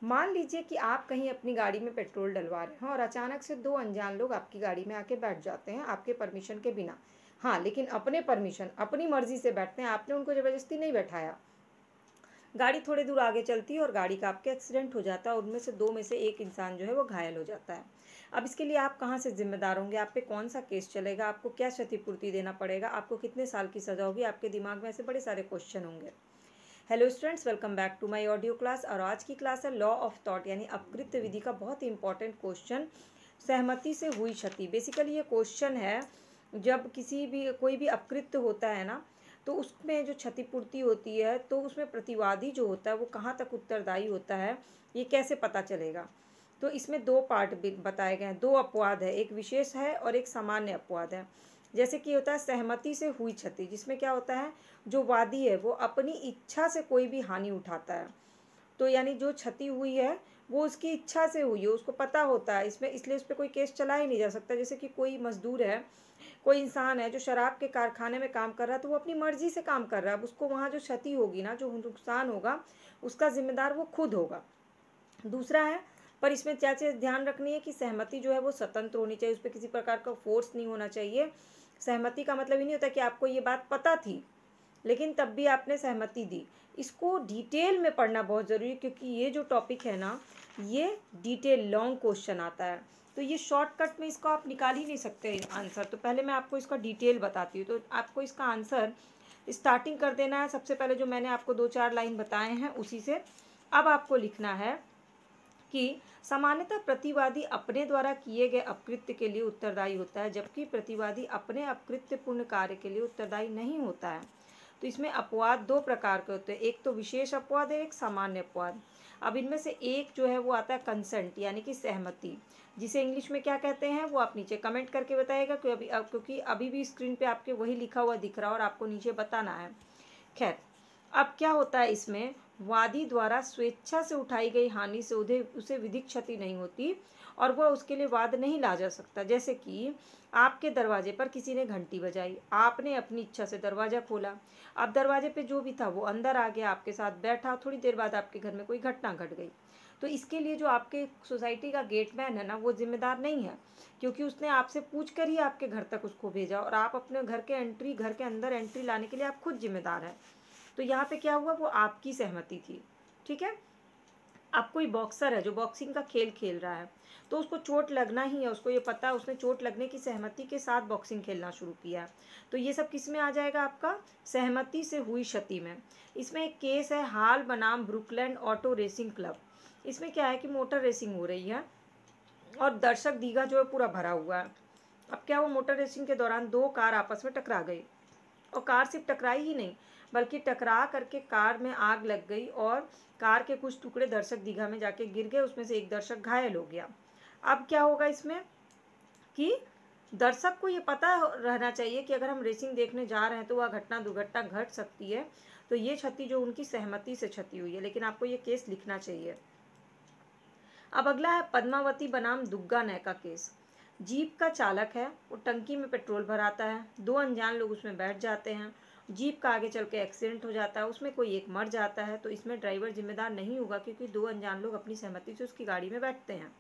मान लीजिए कि आप कहीं अपनी गाड़ी में पेट्रोल डलवा रहे हैं और अचानक से दो अनजान लोग आपकी गाड़ी में आके बैठ जाते हैं आपके परमिशन के बिना। हाँ, लेकिन अपने परमिशन, अपनी मर्जी से बैठते हैं, आपने उनको ज़बरदस्ती नहीं बैठाया। गाड़ी थोड़ी दूर आगे चलती है और गाड़ी का आपके एक्सीडेंट हो जाता है, उनमें से दो में से एक इंसान जो है वो घायल हो जाता है। अब इसके लिए आप कहाँ से जिम्मेदार होंगे, आप पे कौन सा केस चलेगा, आपको क्या क्षतिपूर्ति देना पड़ेगा, आपको कितने साल की सज़ा होगी, आपके दिमाग में ऐसे बड़े सारे क्वेश्चन होंगे। Hello students, welcome back to my audio class. और आज की क्लास है लॉ ऑफ थॉट यानी अपकृत्य विधि का बहुत ही इंपॉर्टेंट क्वेश्चन, सहमति से हुई क्षति। बेसिकली ये क्वेश्चन है, जब कोई भी अपकृत्य होता है ना, तो उसमें जो क्षतिपूर्ति होती है तो उसमें प्रतिवादी जो होता है वो कहाँ तक उत्तरदायी होता है, ये कैसे पता चलेगा। तो इसमें दो पार्ट बताए गए हैं, दो अपवाद है, एक विशेष है और एक सामान्य अपवाद है। जैसे कि होता है सहमति से हुई क्षति, जिसमें क्या होता है, जो वादी है वो अपनी इच्छा से कोई भी हानि उठाता है। तो यानी जो क्षति हुई है वो उसकी इच्छा से हुई है, उसको पता होता है इसमें, इसलिए उस पर कोई केस चला ही नहीं जा सकता। जैसे कि कोई मजदूर है, कोई इंसान है जो शराब के कारखाने में काम कर रहा है, तो वो अपनी मर्जी से काम कर रहा है। अब उसको वहाँ जो क्षति होगी ना, जो नुकसान होगा, उसका जिम्मेदार वो खुद होगा। दूसरा है, पर इसमें क्या चीज़ ध्यान रखनी है कि सहमति जो है वो स्वतंत्र होनी चाहिए, उस पर किसी प्रकार का फोर्स नहीं होना चाहिए। सहमति का मतलब ही नहीं होता कि आपको ये बात पता थी लेकिन तब भी आपने सहमति दी। इसको डिटेल में पढ़ना बहुत ज़रूरी है, क्योंकि ये जो टॉपिक है ना, ये डिटेल लॉन्ग क्वेश्चन आता है, तो ये शॉर्टकट में इसको आप निकाल ही नहीं सकते आंसर। तो पहले मैं आपको इसका डिटेल बताती हूँ। तो आपको इसका आंसर स्टार्टिंग कर देना है, सबसे पहले जो मैंने आपको 2-4 लाइन बताए हैं उसी से। अब आपको लिखना है कि सामान्यतः प्रतिवादी अपने द्वारा किए गए अपकृत्य के लिए उत्तरदायी होता है, जबकि प्रतिवादी अपने अपकृत्यपूर्ण कार्य के लिए उत्तरदायी नहीं होता है। तो इसमें अपवाद दो प्रकार के होते हैं, एक तो विशेष अपवाद है, एक सामान्य अपवाद। अब इनमें से एक जो है वो आता है कंसेंट यानी कि सहमति, जिसे इंग्लिश में क्या कहते हैं वो आप नीचे कमेंट करके बताइएगा, क्योंकि अभी भी स्क्रीन पे आपके वही लिखा हुआ दिख रहा है और आपको नीचे बताना है। खैर, अब क्या होता है, इसमें वादी द्वारा स्वेच्छा से उठाई गई हानि से उसे विधिक क्षति नहीं होती और वह उसके लिए वाद नहीं ला जा सकता। जैसे कि आपके दरवाजे पर किसी ने घंटी बजाई, आपने अपनी इच्छा से दरवाज़ा खोला, अब दरवाजे पे जो भी था वो अंदर आ गया, आपके साथ बैठा, थोड़ी देर बाद आपके घर में कोई घटना घट गई, तो इसके लिए जो आपके सोसाइटी का गेटमैन है ना, वो जिम्मेदार नहीं है, क्योंकि उसने आपसे पूछ कर ही आपके घर तक उसको भेजा और आप अपने घर के अंदर एंट्री लाने के लिए आप खुद जिम्मेदार हैं। तो यहाँ पे क्या हुआ, वो आपकी सहमति थी। ठीक है। अब कोई बॉक्सर है जो बॉक्सिंग का खेल खेल रहा है, तो उसको चोट लगना ही है, उसको ये पता है, उसने चोट लगने की सहमति के साथ बॉक्सिंग खेलना शुरू किया है, तो ये सब किस में आ जाएगा, आपका सहमति से हुई क्षति में। इसमें एक केस है हाल बनाम ब्रुकलैंड ऑटो रेसिंग क्लब। इसमें क्या है कि मोटर रेसिंग हो रही है और दर्शक दीघा जो है पूरा भरा हुआ है। अब क्या हुआ, मोटर रेसिंग के दौरान दो कार आपस में टकरा गई और कार सिर्फ टकराई ही नहीं बल्कि टकरा करके कार में आग लग गई और कार के कुछ टुकड़े दर्शक दीघा में जाके गिर गए, उसमें से एक दर्शक घायल हो गया। अब क्या होगा इसमें कि दर्शक को ये पता रहना चाहिए कि अगर हम रेसिंग देखने जा रहे हैं तो वह दुर्घटना घट सकती है, तो ये क्षति जो उनकी सहमति से क्षति हुई है, लेकिन आपको ये केस लिखना चाहिए। अब अगला है पद्मावती बनाम दुग्गा नय का केस। जीप का चालक है, वो टंकी में पेट्रोल भराता है, दो अनजान लोग उसमें बैठ जाते हैं, जीप का आगे चल के एक्सीडेंट हो जाता है, उसमें कोई एक मर जाता है, तो इसमें ड्राइवर जिम्मेदार नहीं होगा, क्योंकि दो अनजान लोग अपनी सहमति से उसकी गाड़ी में बैठते हैं।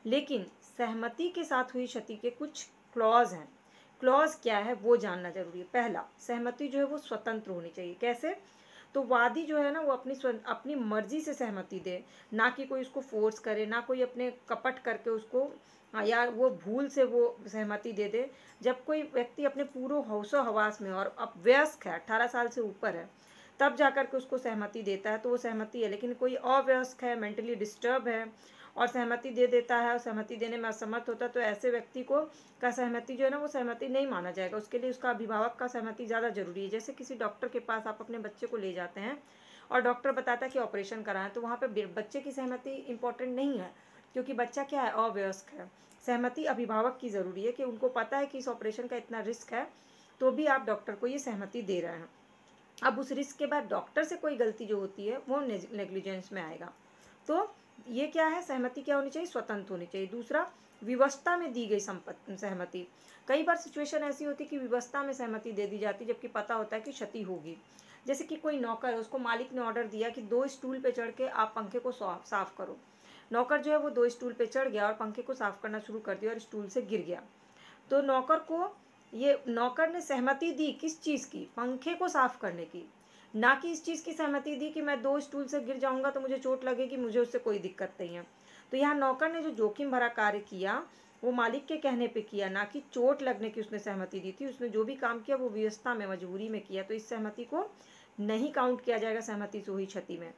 लेकिन सहमति के साथ हुई क्षति के कुछ क्लॉज हैं। क्लॉज क्या है वो जानना जरूरी है। पहला, सहमति जो है वो स्वतंत्र होनी चाहिए। कैसे, तो वादी जो है ना वो अपनी मर्जी से सहमति दे, ना कि कोई उसको फोर्स करे, ना कोई अपने कपट करके उसको या वो भूल से वो सहमति दे दे। जब कोई व्यक्ति अपने पूरे होशो हवास में और अब वयस्क है, 18 साल से ऊपर है, तब जाकर के उसको सहमति देता है तो वो सहमति है। लेकिन कोई अवयस्क है, मेंटली डिस्टर्ब है और सहमति दे देता है और सहमति देने में असमर्थ होता है, तो ऐसे व्यक्ति को का सहमति जो है ना वो सहमति नहीं माना जाएगा। उसके लिए उसका अभिभावक का सहमति ज़्यादा जरूरी है। जैसे किसी डॉक्टर के पास आप अपने बच्चे को ले जाते हैं और डॉक्टर बताता है कि ऑपरेशन कराएं, तो वहाँ पर बच्चे की सहमति इंपॉर्टेंट नहीं है, क्योंकि बच्चा क्या है, अवयस्क है। सहमति अभिभावक की ज़रूरी है कि उनको पता है कि इस ऑपरेशन का इतना रिस्क है, तो भी आप डॉक्टर को ये सहमति दे रहे हैं। अब उस रिस्क के बाद डॉक्टर से कोई गलती जो होती है वो नेग्लिजेंस में आएगा। तो ये क्या है, सहमति क्या होनी चाहिए, स्वतंत्र होनी चाहिए। दूसरा, विवशता में दी गई सहमति। कई बार सिचुएशन ऐसी होती है कि विवशता में सहमति दे दी जाती है जबकि पता होता है कि क्षति होगी। जैसे कि कोई नौकर है, उसको मालिक ने ऑर्डर दिया कि 2 स्टूल पे चढ़ के आप पंखे को साफ करो। नौकर जो है वो 2 स्टूल पे चढ़ गया और पंखे को साफ करना शुरू कर दिया और स्टूल से गिर गया। तो नौकर ने सहमति दी किस चीज़ की? पंखे को साफ करने की, ना कि इस चीज़ की सहमति दी कि मैं 2 स्टूल से गिर जाऊंगा तो मुझे चोट लगेगी, मुझे उससे कोई दिक्कत नहीं है। तो यहाँ नौकर ने जो जोखिम भरा कार्य किया वो मालिक के कहने पे किया, ना कि चोट लगने की उसने सहमति दी थी। उसने जो भी काम किया वो व्यवस्था में, मजबूरी में किया, तो इस सहमति को नहीं काउंट किया जाएगा सहमति से हुई क्षति में।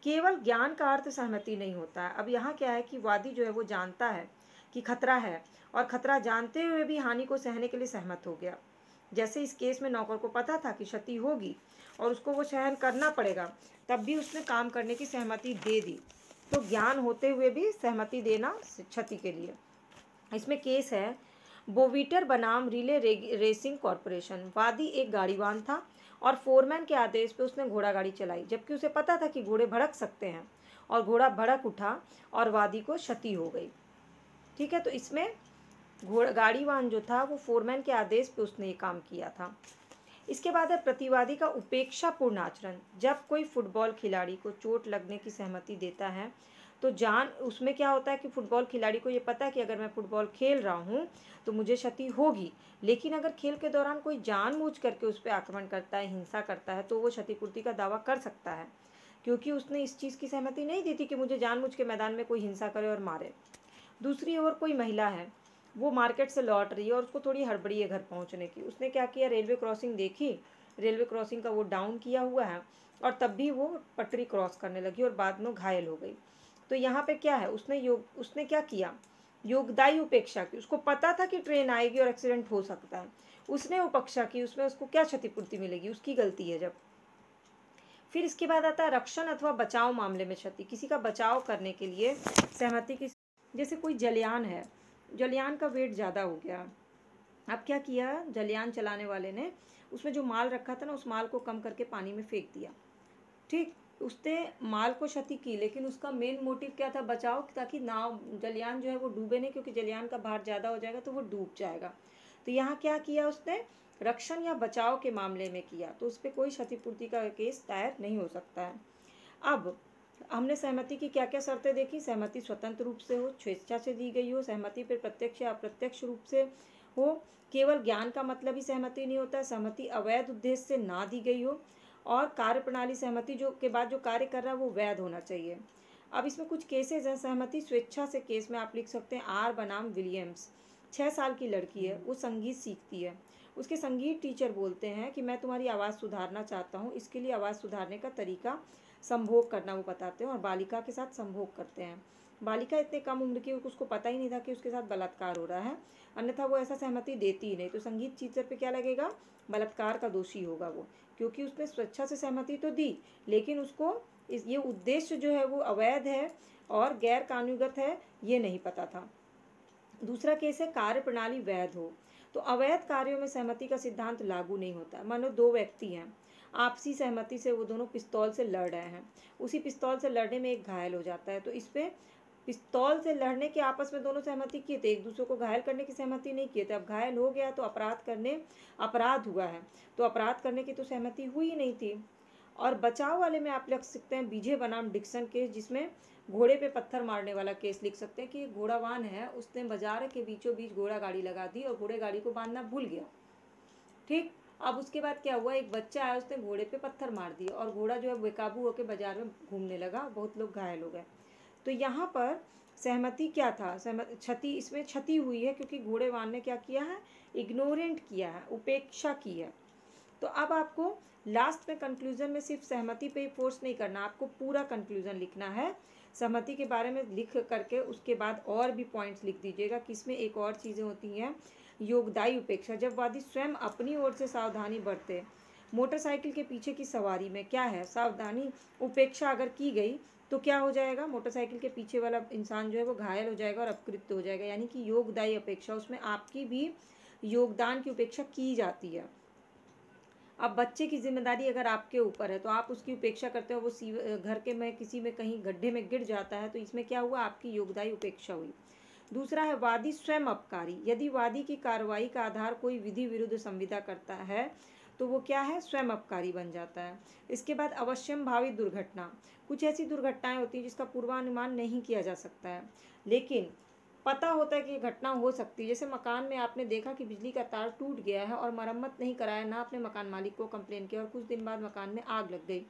केवल ज्ञान का अर्थ सहमति नहीं होता है। अब यहाँ क्या है कि वादी जो है वो जानता है कि खतरा है और खतरा जानते हुए भी हानि को सहने के लिए सहमत हो गया। जैसे इस केस में नौकर को पता था कि क्षति होगी और उसको वो सहन करना पड़ेगा, तब भी उसने काम करने की सहमति दे दी। तो ज्ञान होते हुए भी सहमति देना क्षति के लिए। इसमें केस है बोवीटर बनाम रिले रेसिंग कॉरपोरेशन। वादी एक गाड़ीवान था और फोरमैन के आदेश पे उसने घोड़ा गाड़ी चलाई, जबकि उसे पता था कि घोड़े भड़क सकते हैं, और घोड़ा भड़क उठा और वादी को क्षति हो गई। ठीक है, तो इसमें गाड़ीवान जो था वो फोरमैन के आदेश पे उसने ये काम किया था। इसके बाद है प्रतिवादी का उपेक्षापूर्ण आचरण। जब कोई फुटबॉल खिलाड़ी को चोट लगने की सहमति देता है तो उसमें क्या होता है कि फुटबॉल खिलाड़ी को ये पता है कि अगर मैं फुटबॉल खेल रहा हूँ तो मुझे क्षति होगी, लेकिन अगर खेल के दौरान कोई जानबूझ करके उस पर आक्रमण करता है, हिंसा करता है, तो वो क्षतिपूर्ति का दावा कर सकता है, क्योंकि उसने इस चीज़ की सहमति नहीं दी थी कि मुझे जानबूझ के मैदान में कोई हिंसा करे और मारे। दूसरी ओर कोई महिला है, वो मार्केट से लौट रही है और उसको थोड़ी हड़बड़ी है घर पहुंचने की। उसने क्या किया, रेलवे क्रॉसिंग देखी, रेलवे क्रॉसिंग का वो डाउन किया हुआ है, और तब भी वो पटरी क्रॉस करने लगी और बाद में घायल हो गई। तो यहाँ पे क्या है, उसने क्या किया, योगदायी उपेक्षा की। उसको पता था कि ट्रेन आएगी और एक्सीडेंट हो सकता है, उसने उपेक्षा की। उसमें उसको क्या क्षतिपूर्ति मिलेगी, उसकी गलती है जब। फिर इसके बाद आता है रक्षण अथवा बचाव मामले में क्षति। किसी का बचाव करने के लिए सहमति की, जैसे कोई जलयान है, जलयान का वेट ज़्यादा हो गया। अब क्या किया जलयान चलाने वाले ने, उसमें जो माल रखा था ना, उस माल को कम करके पानी में फेंक दिया। ठीक, उसने माल को क्षति की, लेकिन उसका मेन मोटिव क्या था, बचाव, ताकि नाव, जलयान जो है वो डूबे नहीं, क्योंकि जलयान का भार ज़्यादा हो जाएगा तो वो डूब जाएगा। तो यहाँ क्या किया उसने, रक्षण या बचाव के मामले में किया, तो उस पर कोई क्षतिपूर्ति का केस दायर नहीं हो सकता है। अब हमने सहमति की क्या क्या शर्तें देखी। सहमति स्वतंत्र रूप से हो, स्वेच्छा से दी गई हो, सहमति पर प्रत्यक्ष या अप्रत्यक्ष रूप से हो, केवल ज्ञान का मतलब ही सहमति नहीं होता, सहमति अवैध उद्देश्य से ना दी गई हो, और कार्यप्रणाली सहमति जो के बाद जो कार्य कर रहा है वो वैध होना चाहिए। अब इसमें कुछ केसेस हैं। सहमति स्वेच्छा से केस में आप लिख सकते हैं आर बनाम विलियम्स। 6 साल की लड़की है, वो संगीत सीखती है। उसके संगीत टीचर बोलते हैं कि मैं तुम्हारी आवाज़ सुधारना चाहता हूँ, इसके लिए आवाज़ सुधारने का तरीका संभोग करना वो बताते हैं, और बालिका के साथ संभोग करते हैं। बालिका इतने कम उम्र की, उसको पता ही नहीं था कि उसके साथ बलात्कार हो रहा है, अन्यथा वो ऐसा सहमति देती ही नहीं। तो संगीत टीचर पे क्या लगेगा, बलात्कार का दोषी होगा वो, क्योंकि उसने स्वेच्छा से सहमति तो दी, लेकिन उसको ये उद्देश्य जो है वो अवैध है और गैर कानूनीगत है, ये नहीं पता था। दूसरा केस है कार्य प्रणाली वैध हो। तो अवैध कार्यों में सहमति का सिद्धांत लागू नहीं होता। मानो 2 व्यक्ति हैं, आपसी सहमति से वो दोनों पिस्तौल से लड़ रहे हैं, उसी पिस्तौल से लड़ने में एक घायल हो जाता है। तो इस पे पिस्तौल से लड़ने के आपस में दोनों सहमति किए थे, एक दूसरे को घायल करने की सहमति नहीं किए थे। अब घायल हो गया तो अपराध हुआ है, तो अपराध करने की तो सहमति हुई नहीं थी। और बचाव वाले में आप लिख सकते हैं बीजे बनाम डिक्सन केस, जिसमें घोड़े पे पत्थर मारने वाला केस लिख सकते हैं कि घोड़ावान है, उसने बाजार के बीचों बीच घोड़ा गाड़ी लगा दी और घोड़े गाड़ी को बांधना भूल गया। ठीक, अब उसके बाद क्या हुआ, एक बच्चा आया, उसने घोड़े पे पत्थर मार दिए और घोड़ा जो है बेकाबू होकर बाजार में घूमने लगा, बहुत लोग घायल हो गए। तो यहाँ पर सहमति क्या था, क्षति, इसमें क्षति हुई है क्योंकि घोड़ेवान ने क्या किया है, इग्नोरेंट किया है, उपेक्षा की है। तो अब आपको लास्ट में कंक्लूजन में सिर्फ सहमति पे ही फोर्स नहीं करना, आपको पूरा कंक्लूजन लिखना है सहमति के बारे में लिख करके। उसके बाद और भी पॉइंट्स लिख दीजिएगा कि इसमें एक और चीज़ें होती हैं, योगदायी उपेक्षा। जब वादी स्वयं अपनी ओर से सावधानी बरते, मोटरसाइकिल के पीछे की सवारी में क्या है, सावधानी उपेक्षा अगर की गई तो क्या हो जाएगा, मोटरसाइकिल के पीछे वाला इंसान जो है वो घायल हो जाएगा और अपकृत्य हो जाएगा। यानी कि योगदायी अपेक्षा, उसमें आपकी भी योगदान की उपेक्षा की जाती है। अब बच्चे की जिम्मेदारी अगर आपके ऊपर है तो आप उसकी उपेक्षा करते हो, वो घर के में किसी में कहीं गड्ढे में गिर जाता है, तो इसमें क्या हुआ, आपकी योगदायी उपेक्षा हुई। दूसरा है वादी स्वयं अपकारी। यदि वादी की कार्रवाई का आधार कोई विधि विरुद्ध संविदा करता है तो वो क्या है, स्वयं अपकारी बन जाता है। इसके बाद अवश्यंभावी दुर्घटना, कुछ ऐसी दुर्घटनाएं होती हैं जिसका पूर्वानुमान नहीं किया जा सकता है, लेकिन पता होता है कि ये घटना हो सकती है। जैसे मकान में आपने देखा कि बिजली का तार टूट गया है और मरम्मत नहीं कराया, ना अपने मकान मालिक को कंप्लेन किया और कुछ दिन बाद मकान में आग लग गई,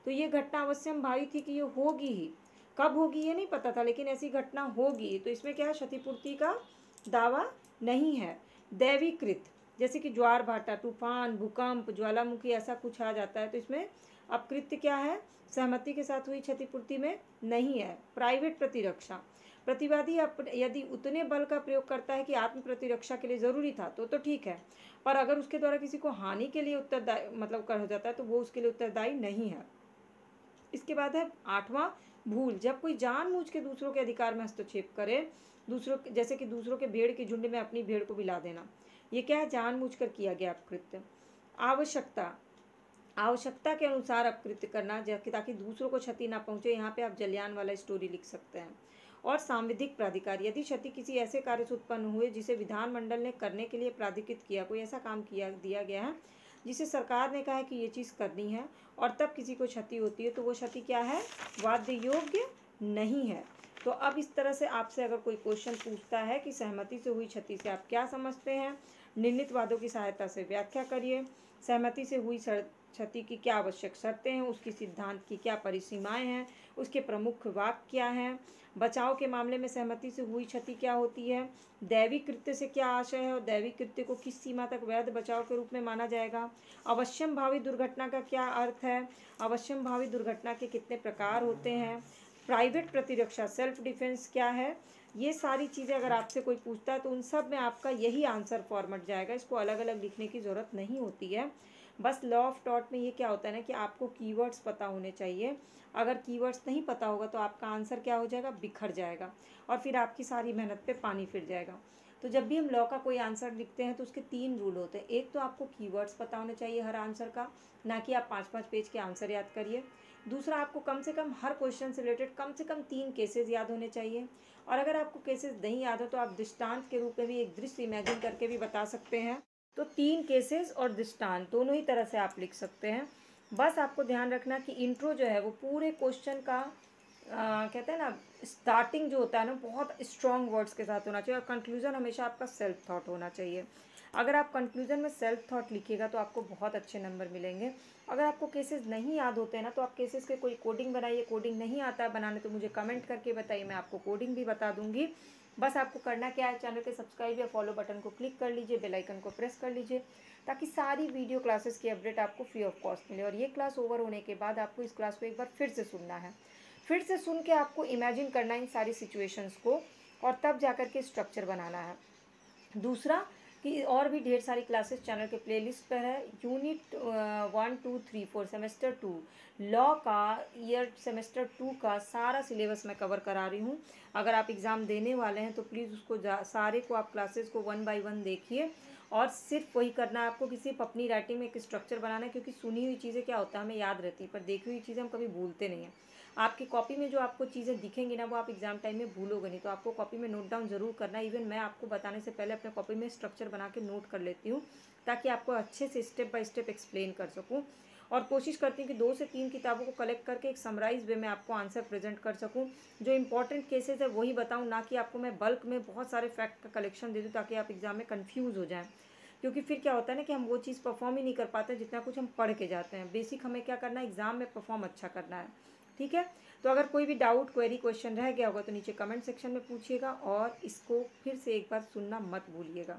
तो ये घटना अवश्यंभावी थी कि ये होगी ही। कब होगी ये नहीं पता था, लेकिन ऐसी घटना होगी, तो इसमें क्या है, क्षतिपूर्ति का दावा नहीं है। दैवीकृत, जैसे कि ज्वार भाटा, तूफान, भूकंप, ज्वालामुखी, ऐसा कुछ आ जाता है, तो इसमें अपकृत्य क्या है, सहमति के साथ हुई क्षतिपूर्ति में नहीं है। प्राइवेट प्रतिरक्षा, प्रतिवादी यदि उतने बल का प्रयोग करता है कि आत्म प्रतिरक्षा के लिए जरूरी था तो ठीक है, पर अगर उसके द्वारा किसी को हानि के लिए उत्तरदायी मतलब कर हो जाता है तो वो उसके लिए उत्तरदायी नहीं है। इसके बाद है 8वां, भूल, जब कोई जानबूझ के दूसरों के अधिकार में हस्तक्षेप करे, दूसरों जैसे कि दूसरों के भेड़ के झुंड में अपनी भेड़ को मिला देना, ये क्या है, जानबूझकर किया गया अपकृत्य। आवश्यकता, आवश्यकता के अनुसार अपकृत्य करना ताकि दूसरों को क्षति ना पहुंचे, यहाँ पे आप जलियान वाला स्टोरी लिख सकते हैं। और सांविधिक प्राधिकार, यदि क्षति किसी ऐसे कार्य से उत्पन्न हुए जिसे विधानमंडल ने करने के लिए प्राधिकृत किया, कोई ऐसा काम किया दिया गया है जिसे सरकार ने कहा है कि ये चीज़ करनी है और तब किसी को क्षति होती है, तो वो क्षति क्या है, वाद्य योग्य नहीं है। तो अब इस तरह से आपसे अगर कोई क्वेश्चन पूछता है कि सहमति से हुई क्षति से आप क्या समझते हैं, निर्णित वादों की सहायता से व्याख्या करिए, सहमति से हुई क्षति की क्या आवश्यक शर्तें हैं, उसकी सिद्धांत की क्या परिसीमाएं हैं, उसके प्रमुख वाक्य क्या हैं, बचाव के मामले में सहमति से हुई क्षति क्या होती है, दैवी कृत्य से क्या आशय है और दैवी कृत्य को किस सीमा तक वैध बचाव के रूप में माना जाएगा, अवश्यंभावी दुर्घटना का क्या अर्थ है, अवश्यंभावी दुर्घटना के कितने प्रकार होते हैं, प्राइवेट प्रतिरक्षा सेल्फ डिफेंस क्या है, ये सारी चीज़ें अगर आपसे कोई पूछता है तो उन सब में आपका यही आंसर फॉर्मेट जाएगा। इसको अलग अलग लिखने की ज़रूरत नहीं होती है। बस लॉ ऑफ टॉट में ये क्या होता है ना कि आपको कीवर्ड्स पता होने चाहिए। अगर कीवर्ड्स नहीं पता होगा तो आपका आंसर क्या हो जाएगा, बिखर जाएगा और फिर आपकी सारी मेहनत पे पानी फिर जाएगा। तो जब भी हम लॉ का कोई आंसर लिखते हैं तो उसके 3 रूल होते हैं। एक तो आपको कीवर्ड्स पता होने चाहिए हर आंसर का, ना कि आप 5-5 पेज के आंसर याद करिए। दूसरा, आपको कम से कम हर क्वेश्चन से रिलेटेड कम से कम 3 केसेस याद होने चाहिए, और अगर आपको केसेस नहीं याद हो तो आप दृष्टांत के रूप में भी एक दृश्य इमेजिन करके भी बता सकते हैं। तो 3 केसेस और दृष्टांत दोनों ही तरह से आप लिख सकते हैं। बस आपको ध्यान रखना कि इंट्रो जो है वो पूरे क्वेश्चन का कहते हैं ना, स्टार्टिंग जो होता है ना, बहुत स्ट्रॉन्ग वर्ड्स के साथ होना चाहिए और कंक्लूजन हमेशा आपका सेल्फ थॉट होना चाहिए। अगर आप कंक्लूजन में सेल्फ थॉट लिखिएगा तो आपको बहुत अच्छे नंबर मिलेंगे। अगर आपको केसेस नहीं याद होते हैं ना तो आप केसेस के कोई कोडिंग बनाइए, कोडिंग नहीं आता है बनाने तो मुझे कमेंट करके बताइए, मैं आपको कोडिंग भी बता दूंगी। बस आपको करना क्या है, चैनल के सब्सक्राइब या फॉलो बटन को क्लिक कर लीजिए, बेल आइकन को प्रेस कर लीजिए ताकि सारी वीडियो क्लासेस की अपडेट आपको फ्री ऑफ कॉस्ट मिले। और ये क्लास ओवर होने के बाद आपको इस क्लास को एक बार फिर से सुनना है, फिर से सुन के आपको इमेजिन करना है इन सारी सिचुएशंस को और तब जाकर के स्ट्रक्चर बनाना है। दूसरा कि और भी ढेर सारी क्लासेस चैनल के प्लेलिस्ट पर है। यूनिट 1, 2, 3, 4 सेमेस्टर 2 लॉ का ईयर सेमेस्टर 2 का सारा सिलेबस मैं कवर करा रही हूँ। अगर आप एग्ज़ाम देने वाले हैं तो प्लीज़ उसको सारे को आप क्लासेस को 1 बाय 1 देखिए और सिर्फ वही करना है आपको कि सिर्फ अपनी राइटिंग में एक स्ट्रक्चर बनाना है, क्योंकि सुनी हुई चीज़ें क्या होता है हमें याद रहती है पर देखी हुई चीज़ें हम कभी भूलते नहीं हैं। आपकी कॉपी में जो आपको चीज़ें दिखेंगी ना वो आप एग्जाम टाइम में भूलोगे नहीं, तो आपको कॉपी में नोट डाउन जरूर करना है। इवन मैं आपको बताने से पहले अपने कॉपी में स्ट्रक्चर बना के नोट कर लेती हूँ ताकि आपको अच्छे से स्टेप बाय स्टेप एक्सप्लेन कर सकूँ और कोशिश करती हूँ कि 2 से 3 किताबों को कलेक्ट करके एक समराइज वे में आपको आंसर प्रेजेंट कर सकूँ। जो इंपॉर्टेंट केसेस है वही बताऊँ, ना कि आपको मैं बल्क में बहुत सारे फैक्ट का कलेक्शन दे दूँ ताकि आप एग्जाम में कन्फ्यूज़ हो जाएँ। क्योंकि फिर क्या होता है ना कि हम वो चीज़ परफॉर्म ही नहीं कर पाते जितना कुछ हम पढ़ के जाते हैं। बेसिक हमें क्या करना है, एग्जाम में परफॉर्म अच्छा करना है। ठीक है, तो अगर कोई भी डाउट, क्वेरी, क्वेश्चन रह गया होगा तो नीचे कमेंट सेक्शन में पूछिएगा और इसको फिर से एक बार सुनना मत भूलिएगा।